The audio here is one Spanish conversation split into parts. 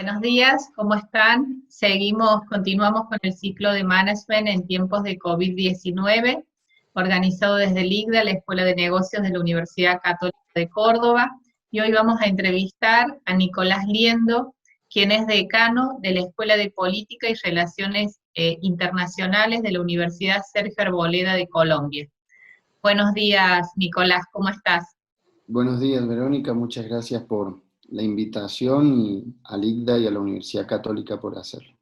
Buenos días, ¿cómo están? Continuamos con el ciclo de Management en tiempos de COVID-19, organizado desde el ICDA, la Escuela de Negocios de la Universidad Católica de Córdoba, y hoy vamos a entrevistar a Nicolás Liendo, quien es decano de la Escuela de Política y Relaciones Internacionales de la Universidad Sergio Arboleda de Colombia. Buenos días, Nicolás, ¿cómo estás? Buenos días, Verónica. Muchas gracias por la invitación y al ICDA y a la Universidad Católica por hacerlo.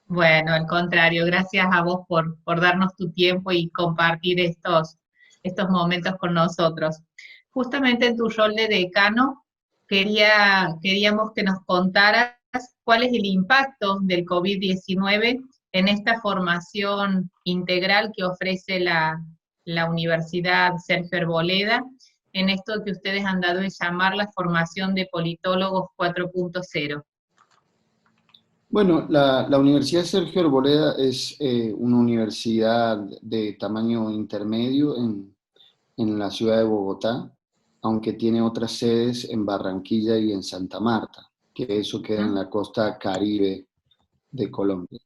Bueno, al contrario, gracias a vos por darnos tu tiempo y compartir estos momentos con nosotros. Justamente en tu rol de decano, queríamos que nos contaras cuál es el impacto del COVID-19 en esta formación integral que ofrece la Universidad Sergio Arboleda, en esto que ustedes han dado en llamar la formación de politólogos 4.0. Bueno, la Universidad Sergio Arboleda es una universidad de tamaño intermedio en la ciudad de Bogotá, aunque tiene otras sedes en Barranquilla y en Santa Marta, que eso queda en la costa Caribe de Colombia.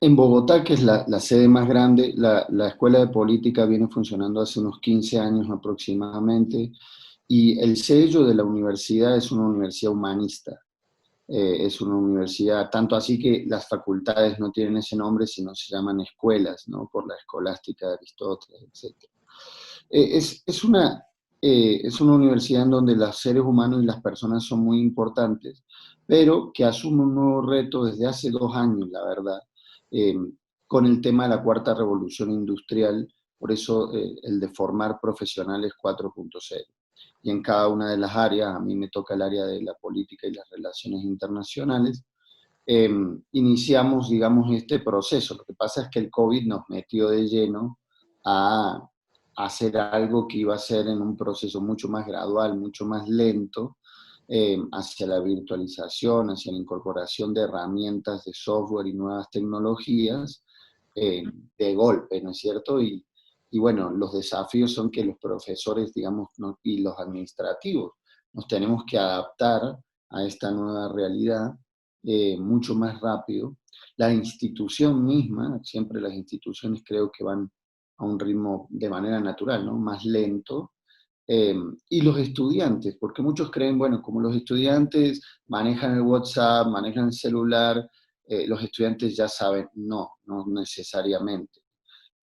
En Bogotá, que es la sede más grande, la Escuela de Política viene funcionando hace unos 15 años aproximadamente, y el sello de la universidad es una universidad humanista. Es una universidad, tanto así que las facultades no tienen ese nombre, sino se llaman escuelas, ¿no? Por la escolástica de Aristóteles, etc. Es una universidad en donde los seres humanos y las personas son muy importantes, pero que asume un nuevo reto desde hace 2 años, la verdad, eh, con el tema de la cuarta revolución industrial, por eso el de formar profesionales 4.0. Y en cada una de las áreas, a mí me toca el área de la política y las relaciones internacionales, eh, iniciamos, digamos, este proceso. Lo que pasa es que el COVID nos metió de lleno a hacer algo que iba a ser en un proceso mucho más gradual, mucho más lento, hacia la virtualización, hacia la incorporación de herramientas de software y nuevas tecnologías de golpe, ¿no es cierto? Y bueno, los desafíos son que los profesores, digamos, y los administrativos nos tenemos que adaptar a esta nueva realidad mucho más rápido. La institución misma, siempre las instituciones creo que van a un ritmo de manera natural, ¿no? Más lento. Y los estudiantes, porque muchos creen, bueno, como los estudiantes manejan el WhatsApp, manejan el celular, los estudiantes ya saben, no, no necesariamente.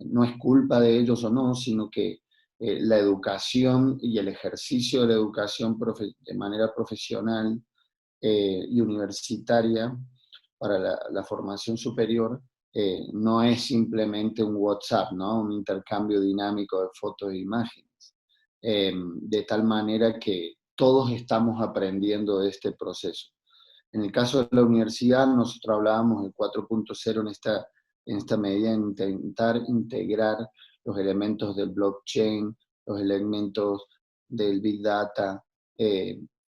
No es culpa de ellos o no, sino que la educación y el ejercicio de la educación de manera profesional y universitaria para la formación superior no es simplemente un WhatsApp, ¿no? Un intercambio dinámico de fotos e imágenes. De tal manera que todos estamos aprendiendo de este proceso. En el caso de la universidad, nosotros hablábamos del 4.0 en esta medida, en intentar integrar los elementos del blockchain, los elementos del big data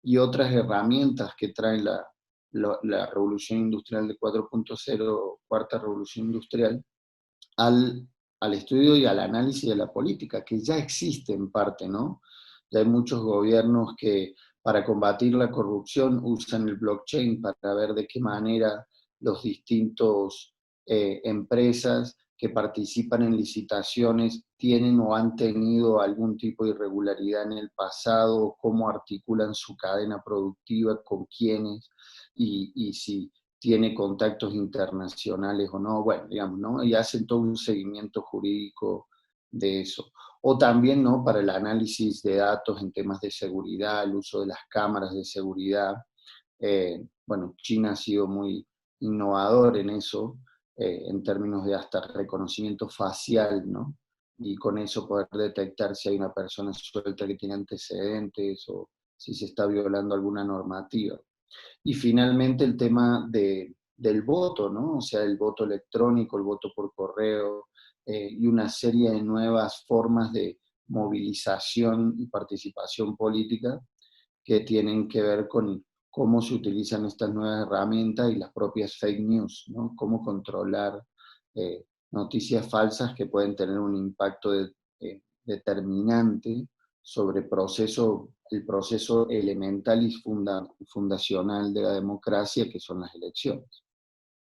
y otras herramientas que trae la revolución industrial de 4.0, cuarta revolución industrial, al, al estudio y al análisis de la política, que ya existe en parte, ¿no? Ya hay muchos gobiernos que para combatir la corrupción usan el blockchain para ver de qué manera los distintos empresas que participan en licitaciones tienen o han tenido algún tipo de irregularidad en el pasado, cómo articulan su cadena productiva, con quiénes, y si tiene contactos internacionales o no, bueno, digamos, ¿no? Y hacen todo un seguimiento jurídico de eso. O también, ¿no? Para el análisis de datos en temas de seguridad, el uso de las cámaras de seguridad. Bueno, China ha sido muy innovador en eso, en términos de hasta reconocimiento facial, ¿no? Y con eso poder detectar si hay una persona suelta que tiene antecedentes o si se está violando alguna normativa. Y finalmente el tema del voto, ¿no? O sea, el voto electrónico, el voto por correo y una serie de nuevas formas de movilización y participación política que tienen que ver con cómo se utilizan estas nuevas herramientas y las propias fake news, ¿no? Cómo controlar noticias falsas que pueden tener un impacto determinante el proceso elemental y fundacional de la democracia, que son las elecciones.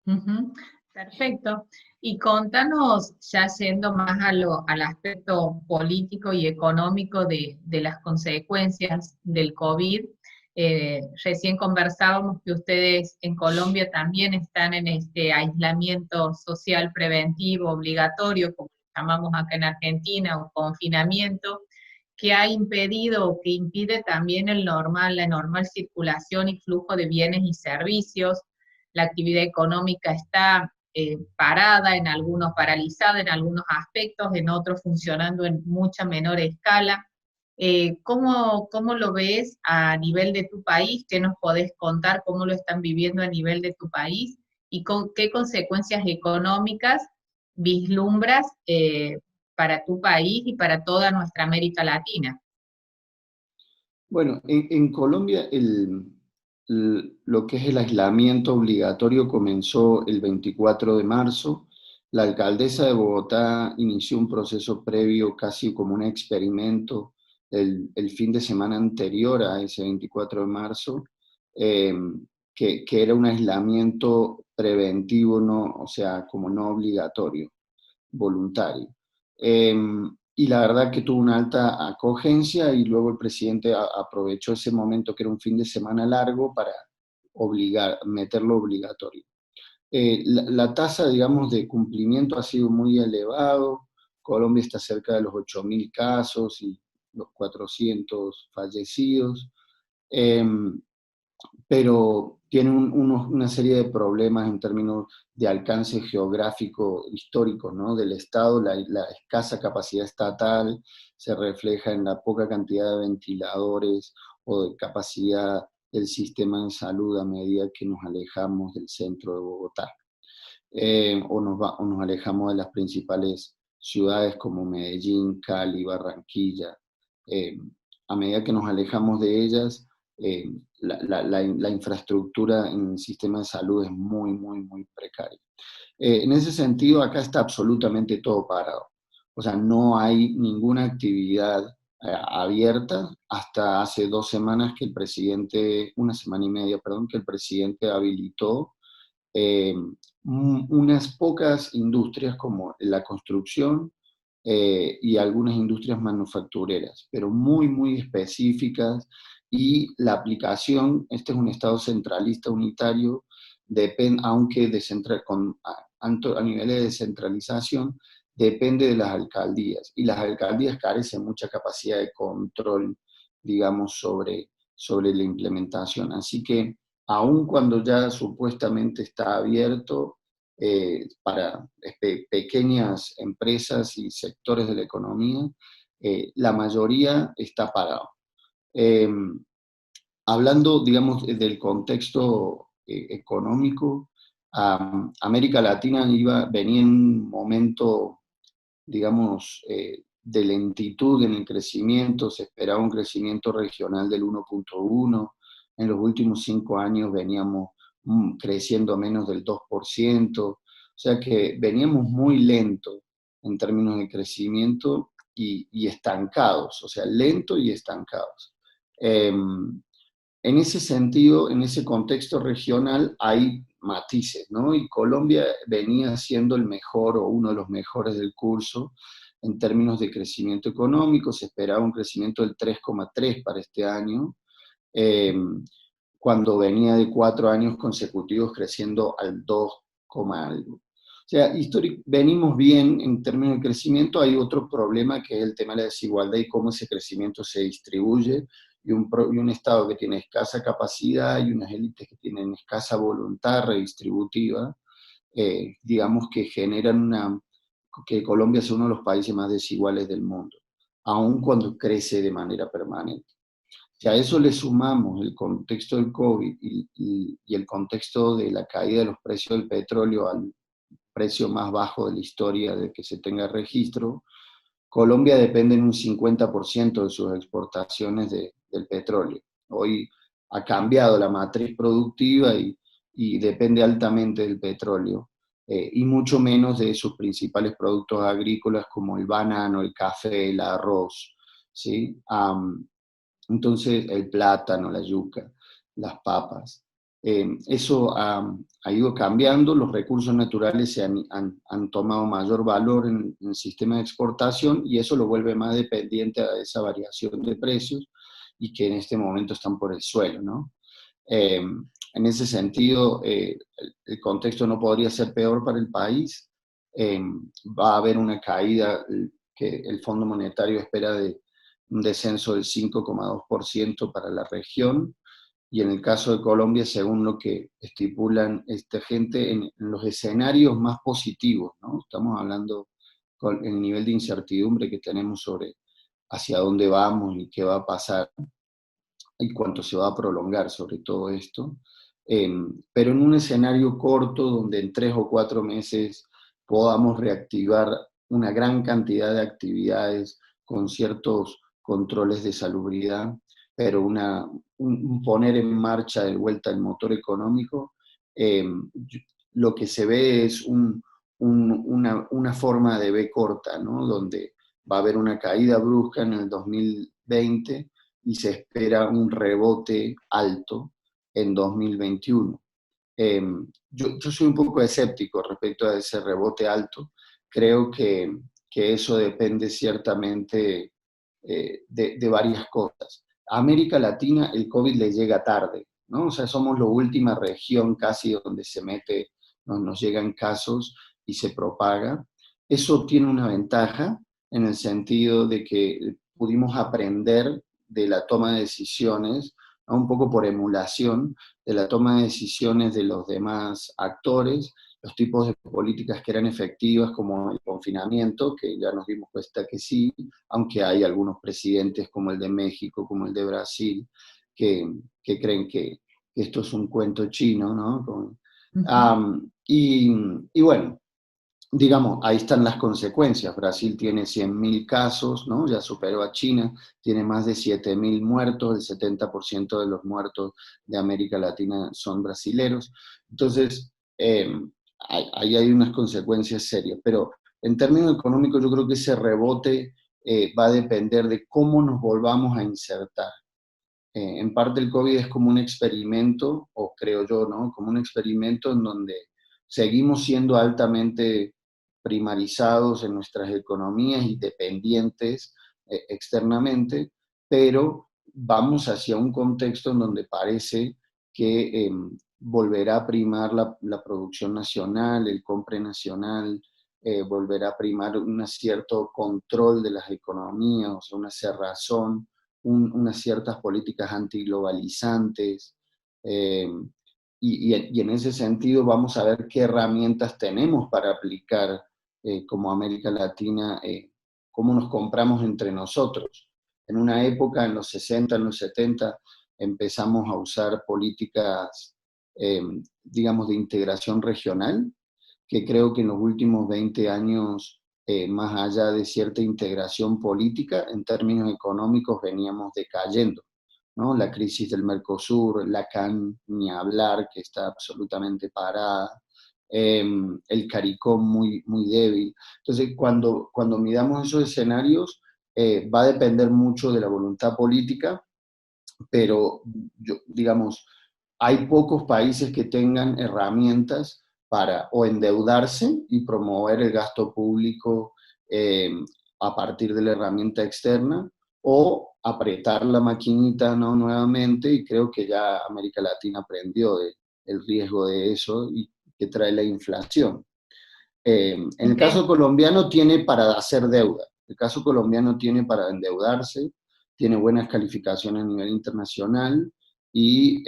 Ujú, perfecto. Y contanos, ya yendo más al aspecto político y económico de las consecuencias del COVID, recién conversábamos que ustedes en Colombia también están en este aislamiento social preventivo obligatorio, como llamamos acá en Argentina, o confinamiento, que ha impedido o que impide también la normal circulación y flujo de bienes y servicios. La actividad económica está parada, en algunos paralizada en algunos aspectos, en otros funcionando en mucha menor escala. ¿Cómo lo ves a nivel de tu país? ¿Qué nos podés contar? ¿Cómo lo están viviendo a nivel de tu país? ¿Y qué consecuencias económicas vislumbras para tu país y para toda nuestra América Latina? Bueno, en Colombia lo que es el aislamiento obligatorio comenzó el 24 de marzo. La alcaldesa de Bogotá inició un proceso previo, casi como un experimento, el fin de semana anterior a ese 24 de marzo, eh, que era un aislamiento preventivo, no, o sea, como no obligatorio, voluntario. Y la verdad que tuvo una alta acogencia y luego el presidente aprovechó ese momento que era un fin de semana largo para meterlo obligatorio. La tasa, digamos, de cumplimiento ha sido muy elevado. Colombia está cerca de los 8.000 casos y los 400 fallecidos. Eh, pero tiene una serie de problemas en términos de alcance geográfico histórico, ¿no? Del Estado. La escasa capacidad estatal se refleja en la poca cantidad de ventiladores o de capacidad del sistema de salud a medida que nos alejamos del centro de Bogotá, o nos alejamos de las principales ciudades como Medellín, Cali, Barranquilla. Eh, a medida que nos alejamos de ellas, eh, la infraestructura en el sistema de salud es muy, muy, muy precaria. En ese sentido, acá está absolutamente todo parado. O sea, no hay ninguna actividad abierta hasta hace 2 semanas que el presidente, una semana y media, perdón, que el presidente habilitó eh, unas pocas industrias como la construcción y algunas industrias manufactureras, pero muy, muy específicas, y la aplicación, este es un Estado centralista unitario, aunque a nivel de descentralización, depende de las alcaldías, y las alcaldías carecen mucha capacidad de control, digamos, sobre la implementación. Así que aun cuando ya supuestamente está abierto para pequeñas empresas y sectores de la economía, la mayoría está parado. Eh, Hablando, digamos, del contexto económico, América Latina venía en un momento, digamos, de lentitud en el crecimiento. Se esperaba un crecimiento regional del 1,1. En los últimos 5 años veníamos creciendo menos del 2%, o sea que veníamos muy lento en términos de crecimiento y estancados, o sea, lento y estancados. En ese sentido, en ese contexto regional, hay matices, ¿no? Y Colombia venía siendo el mejor o uno de los mejores del curso en términos de crecimiento económico. Se esperaba un crecimiento del 3,3 para este año, eh, cuando venía de 4 años consecutivos creciendo al 2, algo. O sea, venimos bien en términos de crecimiento. Hay otro problema que es el tema de la desigualdad y cómo ese crecimiento se distribuye, y un Estado que tiene escasa capacidad y unas élites que tienen escasa voluntad redistributiva, digamos que generan que Colombia sea uno de los países más desiguales del mundo, aun cuando crece de manera permanente. Si a eso le sumamos el contexto del COVID y el contexto de la caída de los precios del petróleo al precio más bajo de la historia de que se tenga registro, Colombia depende en un 50% de sus exportaciones del petróleo. Hoy ha cambiado la matriz productiva y depende altamente del petróleo, y mucho menos de sus principales productos agrícolas como el banano, el café, el arroz. ¿sí? Entonces, el plátano, la yuca, las papas. Eso ha ido cambiando, los recursos naturales han tomado mayor valor en el sistema de exportación y eso lo vuelve más dependiente a esa variación de precios y que en este momento están por el suelo, ¿no? En ese sentido, el contexto no podría ser peor para el país. Eh, Va a haber una caída que el Fondo Monetario espera de un descenso del 5,2% para la región, y en el caso de Colombia, según lo que estipulan esta gente, en los escenarios más positivos, ¿no? Estamos hablando con el nivel de incertidumbre que tenemos sobre hacia dónde vamos y qué va a pasar y cuánto se va a prolongar sobre todo esto, pero en un escenario corto donde en 3 o 4 meses podamos reactivar una gran cantidad de actividades con ciertos controles de salubridad, pero un poner en marcha de vuelta el motor económico, eh, lo que se ve es una forma de V corta, ¿no? Donde va a haber una caída brusca en el 2020 y se espera un rebote alto en 2021. Eh, yo soy un poco escéptico respecto a ese rebote alto. Creo que eso depende ciertamente de varias cosas. A América Latina el COVID le llega tarde, ¿no? O sea, somos la última región casi donde se mete, nos llegan casos y se propaga. Eso tiene una ventaja en el sentido de que pudimos aprender de la toma de decisiones, ¿no? Un poco por emulación de la toma de decisiones de los demás actores, los tipos de políticas que eran efectivas, como el confinamiento, que ya nos dimos cuenta que sí, aunque hay algunos presidentes como el de México, como el de Brasil, que creen que esto es un cuento chino, ¿no? Y bueno, digamos, ahí están las consecuencias. Brasil tiene 100.000 casos, ¿no? Ya superó a China, tiene más de 7.000 muertos, el 70% de los muertos de América Latina son brasileros. Entonces, ahí hay unas consecuencias serias. Pero en términos económicos, yo creo que ese rebote va a depender de cómo nos volvamos a insertar. En parte el COVID es como un experimento, o creo yo, ¿no? Como un experimento en donde seguimos siendo altamente primarizados en nuestras economías y dependientes externamente, pero vamos hacia un contexto en donde parece que volverá a primar la producción nacional, el compre nacional, volverá a primar un cierto control de las economías, o sea, una cerrazón, unas ciertas políticas antiglobalizantes, eh, y en ese sentido vamos a ver qué herramientas tenemos para aplicar como América Latina, cómo nos compramos entre nosotros. En una época, en los 60, en los 70, empezamos a usar políticas, eh, digamos, de integración regional, que creo que en los últimos 20 años, más allá de cierta integración política, en términos económicos veníamos decayendo, ¿no? La crisis del Mercosur, la CAN, ni hablar, que está absolutamente parada, el CARICOM muy, muy débil. Entonces, cuando midamos esos escenarios, va a depender mucho de la voluntad política, pero digamos, hay pocos países que tengan herramientas para o endeudarse y promover el gasto público eh, a partir de la herramienta externa, o apretar la maquinita, ¿no? Nuevamente, y creo que ya América Latina aprendió el riesgo de eso y que trae la inflación. En el caso colombiano tiene para hacer deuda, el caso colombiano tiene para endeudarse, tiene buenas calificaciones a nivel internacional y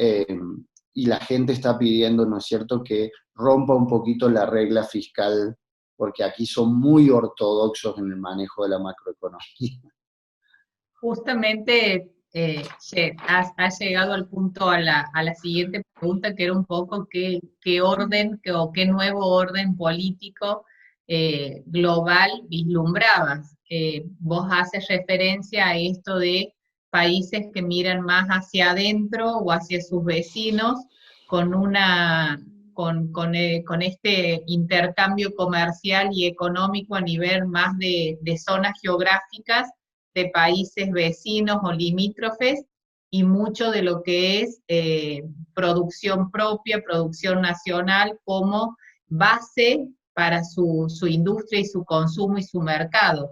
la gente está pidiendo, ¿no es cierto?, que rompa un poquito la regla fiscal, porque aquí son muy ortodoxos en el manejo de la macroeconomía. Justamente has llegado al punto a la siguiente pregunta, que era un poco qué orden o qué nuevo orden político global vislumbrabas. Vos haces referencia a esto de países que miran más hacia adentro o hacia sus vecinos con con este intercambio comercial y económico a nivel más de zonas geográficas de países vecinos o limítrofes, y mucho de lo que es producción propia, producción nacional, como base para su industria y su consumo y su mercado.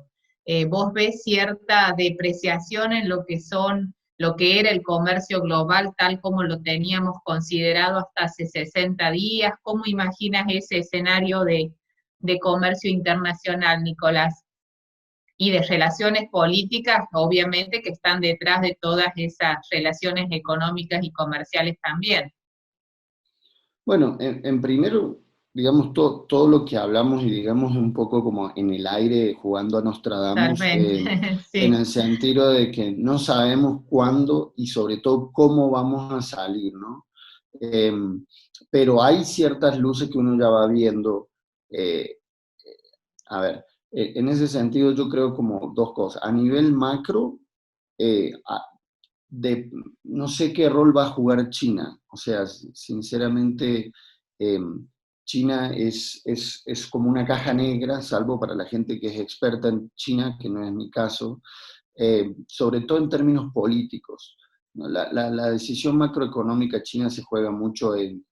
Vos ves cierta depreciación en lo que era el comercio global tal como lo teníamos considerado hasta hace 60 días. ¿Cómo imaginas ese escenario de comercio internacional, Nicolás? Y de relaciones políticas, obviamente, que están detrás de todas esas relaciones económicas y comerciales también. Bueno, en primero, digamos, todo lo que hablamos y digamos un poco como en el aire jugando a Nostradamus, Totalmente, en sí, el sentido de que no sabemos cuándo y sobre todo cómo vamos a salir, ¿no? Eh, pero hay ciertas luces que uno ya va viendo. eh, a ver, en ese sentido yo creo como dos cosas. A nivel macro, eh, a- de, no sé qué rol va a jugar China. O sea, sinceramente, eh, China es como una caja negra, salvo para la gente que es experta en China, que no es mi caso, sobre todo en términos políticos, ¿no? La decisión macroeconómica china se juega mucho en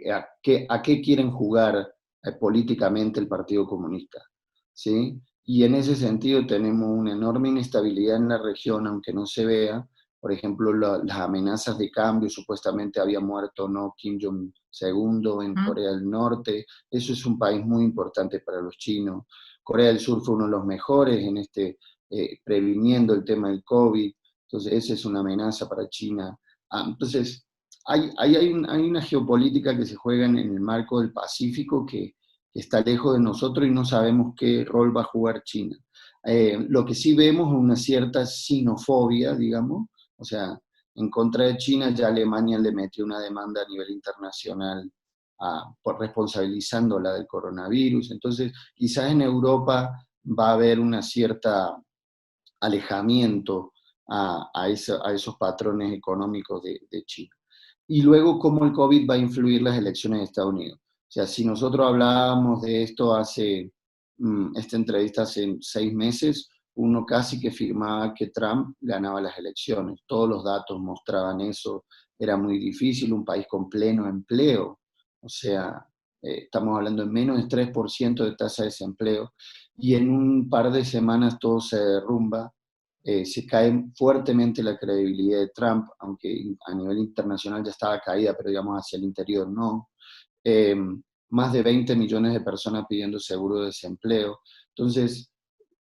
a qué quieren jugar políticamente el Partido Comunista, ¿sí? Y en ese sentido tenemos una enorme inestabilidad en la región, aunque no se vea. Por ejemplo, las amenazas de cambio, supuestamente había muerto, ¿no?, Kim Jong-un en ¿Mm? Corea del Norte. Eso es un país muy importante para los chinos. Corea del Sur fue uno de los mejores en previniendo el tema del COVID. Entonces, esa es una amenaza para China. Entonces, hay una geopolítica que se juega en el marco del Pacífico que está lejos de nosotros y no sabemos qué rol va a jugar China. Lo que sí vemos es una cierta sinofobia, digamos, o sea, en contra de China ya Alemania le metió una demanda a nivel internacional por responsabilizándola del coronavirus. Entonces, quizás en Europa va a haber una cierta alejamiento a esos patrones económicos de China. Y luego, cómo el COVID va a influir las elecciones de Estados Unidos. O sea, si nosotros hablábamos de esto esta entrevista hace 6 meses, uno casi que afirmaba que Trump ganaba las elecciones. Todos los datos mostraban eso. Era muy difícil, un país con pleno empleo. O sea, estamos hablando de menos del 3% de tasa de desempleo. Y en un par de semanas todo se derrumba, se cae fuertemente la credibilidad de Trump, aunque a nivel internacional ya estaba caída, pero digamos hacia el interior no. Eh, Más de 20 millones de personas pidiendo seguro de desempleo. Entonces,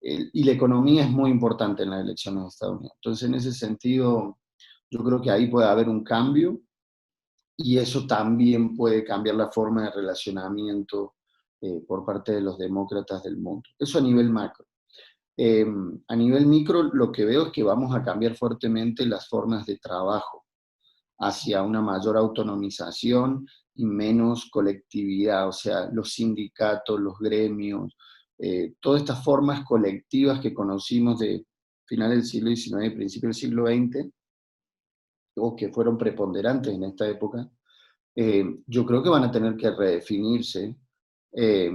y la economía es muy importante en las elecciones de Estados Unidos. Entonces, en ese sentido, yo creo que ahí puede haber un cambio y eso también puede cambiar la forma de relacionamiento por parte de los demócratas del mundo. Eso a nivel macro. Eh, a nivel micro, lo que veo es que vamos a cambiar fuertemente las formas de trabajo hacia una mayor autonomización y menos colectividad, o sea, los sindicatos, los gremios, todas estas formas colectivas que conocimos de finales del siglo XIX y principios del siglo XX, o que fueron preponderantes en esta época, yo creo que van a tener que redefinirse, eh,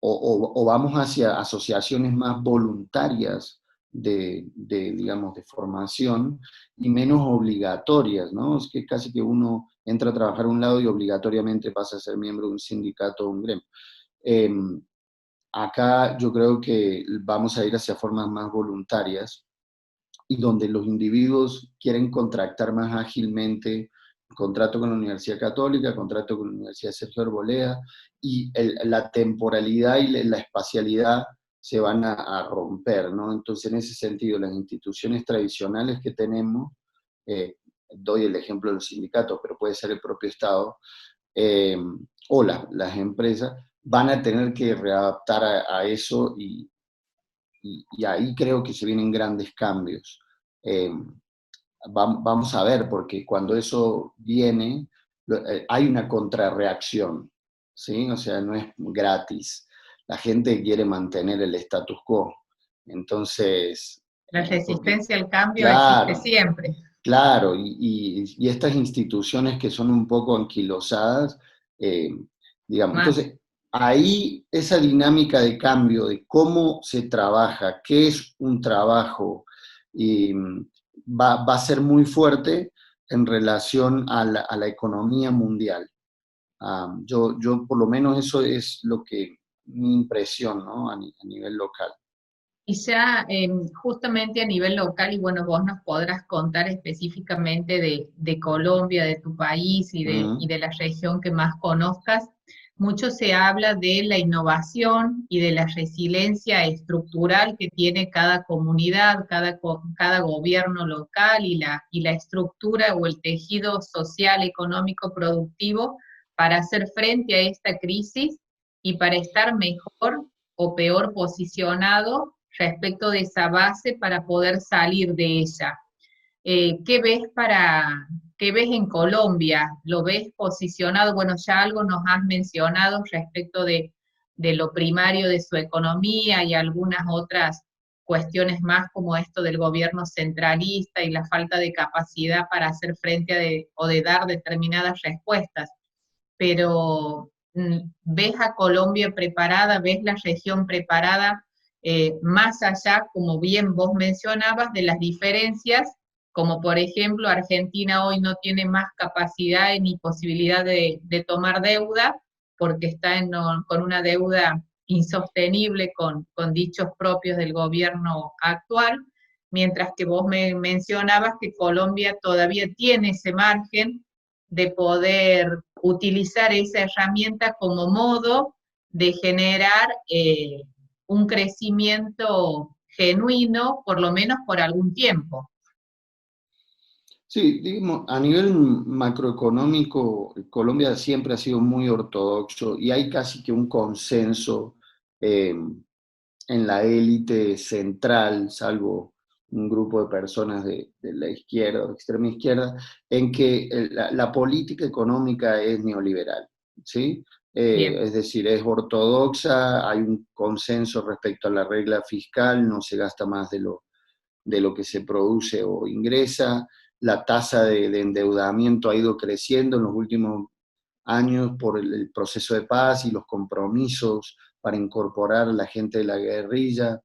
o vamos hacia asociaciones más voluntarias digamos, de formación y menos obligatorias, ¿no? Es que casi que uno entra a trabajar a un lado y obligatoriamente pasa a ser miembro de un sindicato o un gremio. Eh, Acá yo creo que vamos a ir hacia formas más voluntarias y donde los individuos quieren contractar más ágilmente, contrato con la Universidad Católica, contrato con la Universidad Sergio Arboleda, y la temporalidad y la espacialidad se van a romper, ¿no? Entonces, en ese sentido, las instituciones tradicionales que tenemos, eh, doy el ejemplo de los sindicatos, pero puede ser el propio Estado, eh, o las empresas, van a tener que readaptar a eso y ahí creo que se vienen grandes cambios. Eh, Vamos a ver, porque cuando eso viene, hay una contrarreacción, ¿sí? O sea, no es gratis. La gente quiere mantener el status quo. Entonces, la porque, resistencia al cambio existe claro, siempre. claro, y estas instituciones que son un poco anquilosadas, eh, digamos, Más. entonces ahí esa dinámica de cambio, de cómo se trabaja, qué es un trabajo, y va a ser muy fuerte en relación a la economía mundial. Yo por lo menos eso es lo que mi impresión, ¿no? A nivel local. Y ya justamente a nivel local, y bueno, vos nos podrás contar específicamente de Colombia, de tu país y Ujú. de la región que más conozcas, mucho se habla de la innovación y de la resiliencia estructural que tiene cada comunidad, cada gobierno local y la estructura o el tejido social, económico, productivo para hacer frente a esta crisis y para estar mejor o peor posicionado respecto de esa base para poder salir de ella. ¿Qué ves qué ves en Colombia? ¿Lo ves posicionado? Bueno, ya algo nos has mencionado respecto de lo primario de su economía y algunas otras cuestiones más como esto del gobierno centralista y la falta de capacidad para hacer frente o de dar determinadas respuestas, pero ¿ves a Colombia preparada, ves la región preparada, más allá, como bien vos mencionabas, de las diferencias, como por ejemplo Argentina hoy no tiene más capacidad ni posibilidad de tomar deuda porque está con una deuda insostenible con dichos propios del gobierno actual, mientras que vos me mencionabas que Colombia todavía tiene ese margen de poder utilizar esa herramienta como modo de generar un crecimiento genuino, por lo menos por algún tiempo. Sí, digamos, a nivel macroeconómico, Colombia siempre ha sido muy ortodoxo y hay casi que un consenso eh, en la élite central, salvo un grupo de personas de la izquierda o de extrema izquierda, en que la política económica es neoliberal, ¿sí? Bien. Es decir, es ortodoxa, hay un consenso respecto a la regla fiscal, no se gasta más de lo que se produce o ingresa, la tasa de endeudamiento ha ido creciendo en los últimos años por el proceso de paz y los compromisos para incorporar a la gente de la guerrilla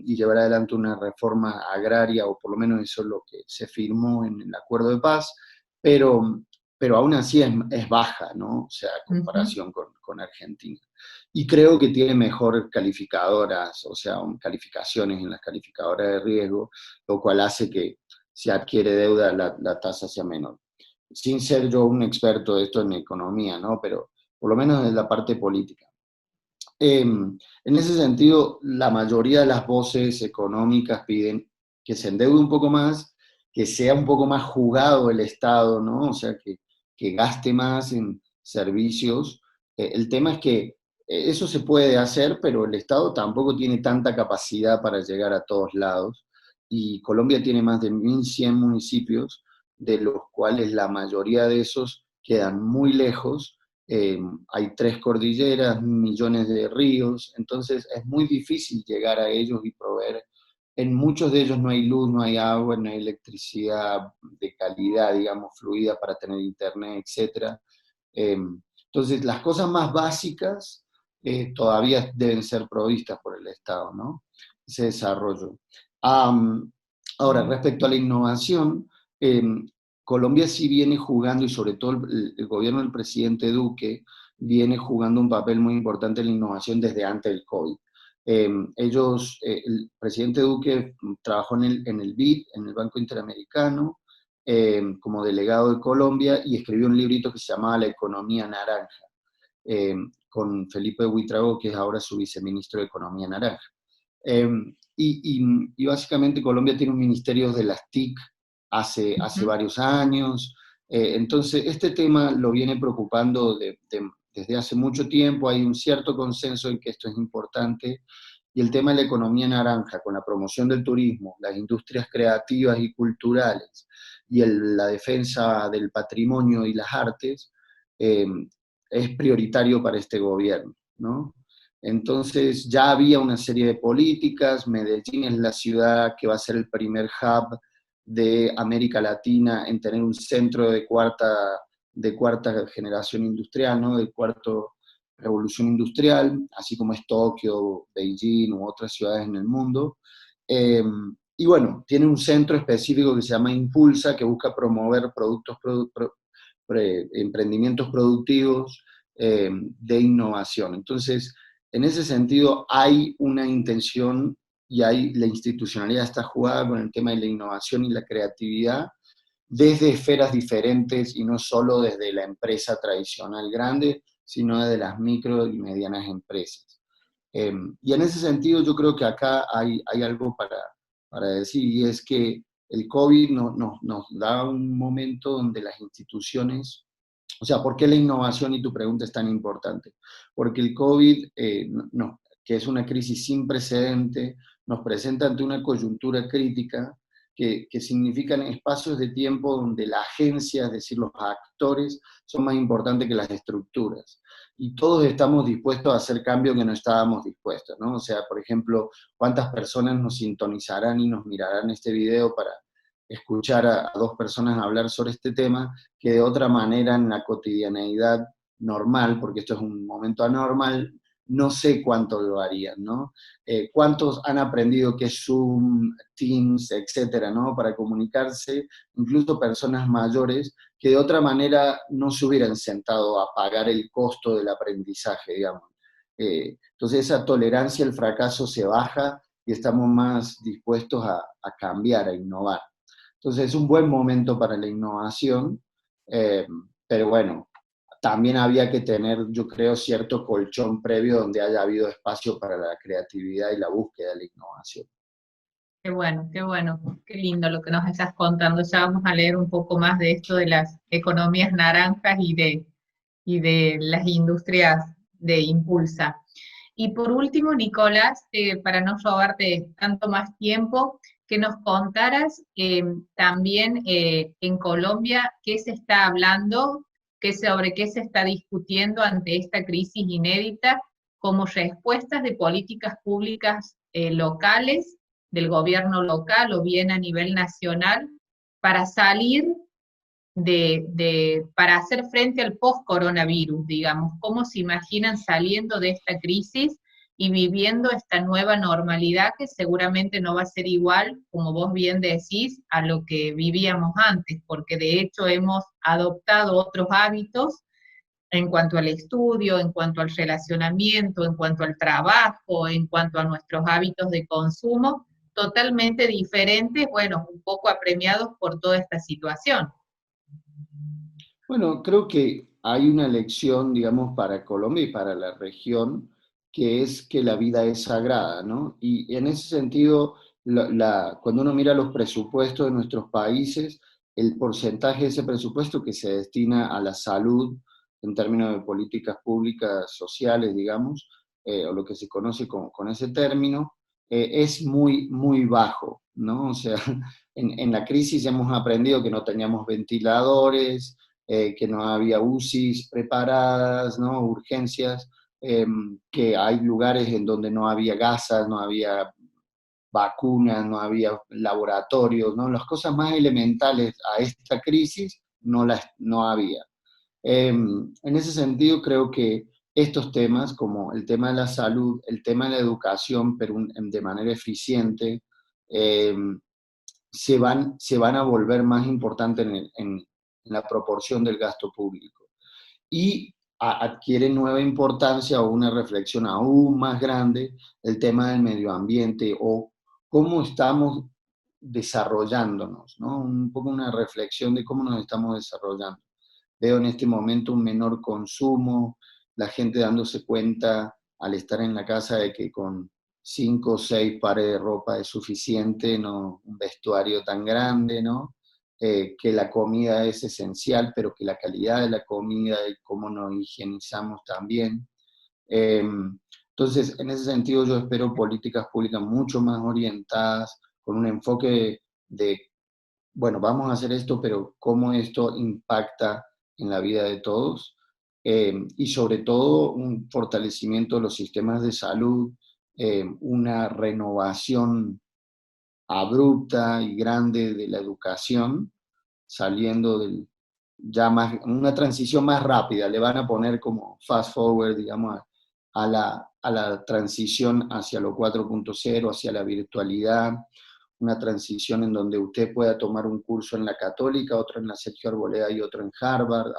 y llevar adelante una reforma agraria, o por lo menos eso es lo que se firmó en el acuerdo de paz, pero, pero aún así es baja, ¿no? O sea, a Ujú. comparación con Argentina. Y creo que tiene mejor calificadoras, o sea, calificaciones en las calificadoras de riesgo, lo cual hace que si adquiere deuda la tasa sea menor. Sin ser yo un experto de esto en economía, ¿no? Pero por lo menos en la parte política. En ese sentido, la mayoría de las voces económicas piden que se endeude un poco más, que sea un poco más jugado el Estado, ¿no? O sea, que gaste más en servicios. El tema es que eso se puede hacer, pero el Estado tampoco tiene tanta capacidad para llegar a todos lados. Y Colombia tiene más de 1.100 municipios, de los cuales la mayoría de esos quedan muy lejos. Hay 3 cordilleras, millones de ríos, entonces es muy difícil llegar a ellos y proveer. En muchos de ellos no hay luz, no hay agua, no hay electricidad de calidad, digamos, fluida para tener internet, etc. Eh, entonces, las cosas más básicas todavía deben ser provistas por el Estado, ¿no? Ese desarrollo. Um, Ahora, respecto a la innovación, eh, Colombia sí viene jugando, y sobre todo el gobierno del presidente Duque, viene jugando un papel muy importante en la innovación desde antes del COVID. El presidente Duque trabajó en el BID, en el Banco Interamericano, como delegado de Colombia, y escribió un librito que se llamaba La economía naranja, eh, con Felipe Buitrago, que es ahora su viceministro de Economía Naranja. Eh, y básicamente Colombia tiene un ministerio de las TIC hace Ujú. varios años. Entonces, este tema lo viene preocupando desde hace mucho tiempo. Hay un cierto consenso en que esto es importante. Y el tema de la economía naranja, con la promoción del turismo, las industrias creativas y culturales y la defensa del patrimonio y las artes, eh, es prioritario para este gobierno, ¿no? Entonces ya había una serie de políticas. Medellín es la ciudad que va a ser el primer hub de América Latina en tener un centro de cuarta generación industrial, ¿no? De cuarto revolución industrial, así como es Tokio, Beijing u otras ciudades en el mundo. Eh, y bueno, tiene un centro específico que se llama Impulsa, que busca promover emprendimientos productivos de innovación. Entonces, en ese sentido, hay una intención y la institucionalidad está jugada con el tema de la innovación y la creatividad desde esferas diferentes y no solo desde la empresa tradicional grande, sino desde las micro y medianas empresas. Y en ese sentido yo creo que acá hay algo para decir, y es que el COVID nos da un momento donde las instituciones, o sea, ¿por qué la innovación y tu pregunta es tan importante? Porque el COVID, que es una crisis sin precedente, nos presenta ante una coyuntura crítica que significan espacios de tiempo donde la agencia, es decir, los actores, son más importantes que las estructuras. Y todos estamos dispuestos a hacer cambios que no estábamos dispuestos, ¿no? O sea, por ejemplo, ¿cuántas personas nos sintonizarán y nos mirarán este video para escuchar a dos personas hablar sobre este tema, que de otra manera en la cotidianeidad normal, porque esto es un momento anormal, no sé cuánto lo harían, ¿no? ¿Cuántos han aprendido qué es Zoom, Teams, etcétera, ¿no? Para comunicarse, incluso personas mayores, que de otra manera no se hubieran sentado a pagar el costo del aprendizaje, digamos. Entonces esa tolerancia al fracaso se baja y estamos más dispuestos a cambiar, a innovar. Entonces es un buen momento para la innovación, pero bueno, también había que tener, yo creo, cierto colchón previo donde haya habido espacio para la creatividad y la búsqueda de la innovación. Qué bueno, qué lindo lo que nos estás contando. Ya vamos a leer un poco más de esto de las economías naranjas y de las industrias de Impulsa. Y por último, Nicolás, para no robarte tanto más tiempo, que nos contaras también en Colombia qué se está hablando, sobre qué se está discutiendo ante esta crisis inédita como respuestas de políticas públicas locales, del gobierno local o bien a nivel nacional, para salir para hacer frente al post-coronavirus, digamos, cómo se imaginan saliendo de esta crisis y viviendo esta nueva normalidad que seguramente no va a ser igual, como vos bien decís, a lo que vivíamos antes, porque de hecho hemos adoptado otros hábitos en cuanto al estudio, en cuanto al relacionamiento, en cuanto al trabajo, en cuanto a nuestros hábitos de consumo, totalmente diferentes, bueno, un poco apremiados por toda esta situación. Bueno, creo que hay una lección, digamos, para Colombia y para la región, que es que la vida es sagrada, ¿no? Y en ese sentido, cuando uno mira los presupuestos de nuestros países, el porcentaje de ese presupuesto que se destina a la salud en términos de políticas públicas sociales, digamos, o lo que se conoce con ese término, es muy, muy bajo, ¿no? O sea, en la crisis hemos aprendido que no teníamos ventiladores, que no había UCIs preparadas, ¿no? Urgencias, que hay lugares en donde no había gasas, no había vacunas, no había laboratorios, ¿no? Las cosas más elementales a esta crisis no había. En ese sentido, creo que estos temas, como el tema de la salud, el tema de la educación, pero de manera eficiente, eh, se van a volver más importantes en la proporción del gasto público. Y adquiere nueva importancia o una reflexión aún más grande el tema del medio ambiente o cómo estamos desarrollándonos, ¿no? Un poco una reflexión de cómo nos estamos desarrollando. Veo en este momento un menor consumo, la gente dándose cuenta al estar en la casa de que con 5 o 6 pares de ropa es suficiente, no un vestuario tan grande, ¿no? Que la comida es esencial, pero que la calidad de la comida y cómo nos higienizamos también. Entonces, en ese sentido, yo espero políticas públicas mucho más orientadas, con un enfoque de, bueno, vamos a hacer esto, pero cómo esto impacta en la vida de todos. Y sobre todo, un fortalecimiento de los sistemas de salud, una renovación abrupta y grande de la educación, saliendo una transición más rápida, le van a poner como fast forward, digamos, a la transición hacia lo 4.0, hacia la virtualidad, una transición en donde usted pueda tomar un curso en la Católica, otro en la Sergio Arboleda y otro en Harvard,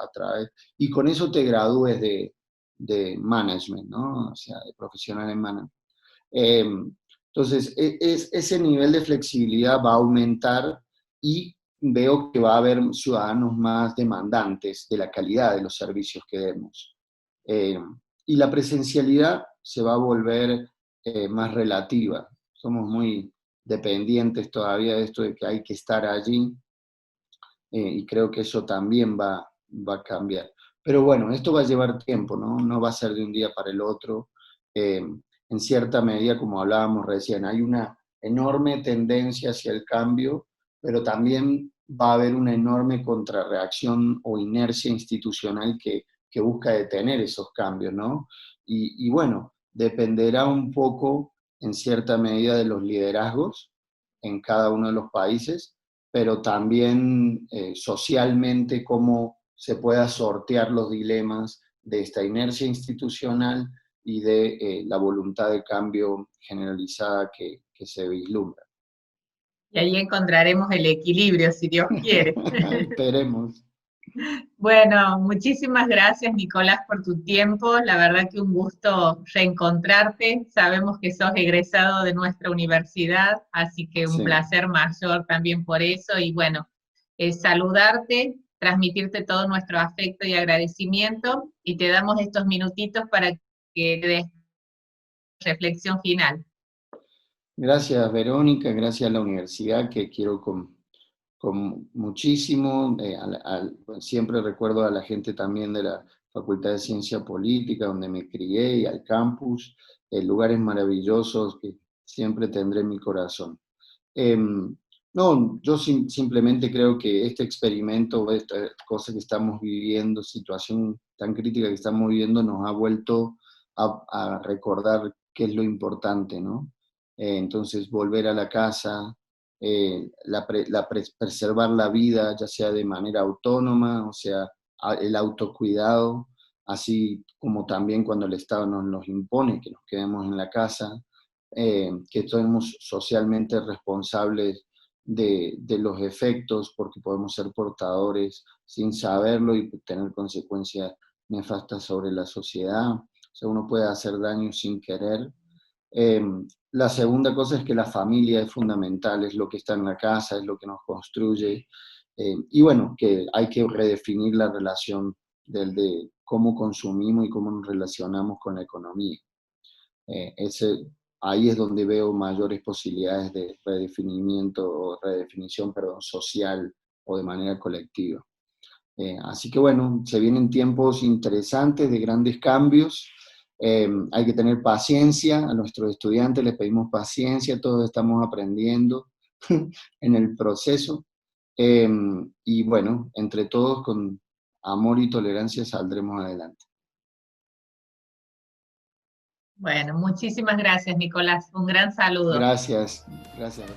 y con eso te gradúes de management, ¿no? O sea, de profesional en management. Entonces, ese nivel de flexibilidad va a aumentar y veo que va a haber ciudadanos más demandantes de la calidad de los servicios que demos. Y la presencialidad se va a volver más relativa. Somos muy dependientes todavía de esto de que hay que estar allí, y creo que eso también va a cambiar. Pero bueno, esto va a llevar tiempo, ¿no? No va a ser de un día para el otro. En cierta medida, como hablábamos recién, hay una enorme tendencia hacia el cambio, pero también va a haber una enorme contrarreacción o inercia institucional que busca detener esos cambios, ¿no? Y bueno, dependerá un poco, en cierta medida, de los liderazgos en cada uno de los países, pero también socialmente cómo se pueda sortear los dilemas de esta inercia institucional y de la voluntad de cambio generalizada que se vislumbra. Y ahí encontraremos el equilibrio, si Dios quiere. Esperemos. Bueno, muchísimas gracias, Nicolás, por tu tiempo. La verdad que un gusto reencontrarte. Sabemos que sos egresado de nuestra universidad, así que un Sí. placer mayor también por eso. Y bueno, saludarte, transmitirte todo nuestro afecto y agradecimiento, y te damos estos minutitos para que des reflexión final. Gracias, Verónica, gracias a la universidad, que quiero con muchísimo. Siempre recuerdo a la gente también de la Facultad de Ciencia Política, donde me crié, y al campus, lugares maravillosos que siempre tendré en mi corazón. No, yo simplemente creo que este experimento, esta cosa que estamos viviendo, situación tan crítica que estamos viviendo, nos ha vuelto a recordar qué es lo importante, ¿no? Entonces, volver a la casa, preservar la vida, ya sea de manera autónoma, o sea, el autocuidado, así como también cuando el Estado nos impone que nos quedemos en la casa, que somos socialmente responsables de los efectos, porque podemos ser portadores sin saberlo y tener consecuencias nefastas sobre la sociedad. O sea, uno puede hacer daño sin querer. La segunda cosa es que la familia es fundamental, es lo que está en la casa, es lo que nos construye. Y bueno, que hay que redefinir la relación de cómo consumimos y cómo nos relacionamos con la economía. Ahí es donde veo mayores posibilidades de redefinición, perdón, social o de manera colectiva. Así que bueno, se vienen tiempos interesantes de grandes cambios. Hay que tener paciencia, a nuestros estudiantes les pedimos paciencia, todos estamos aprendiendo en el proceso. Y bueno, entre todos con amor y tolerancia saldremos adelante. Bueno, muchísimas gracias, Nicolás. Un gran saludo. Gracias, gracias.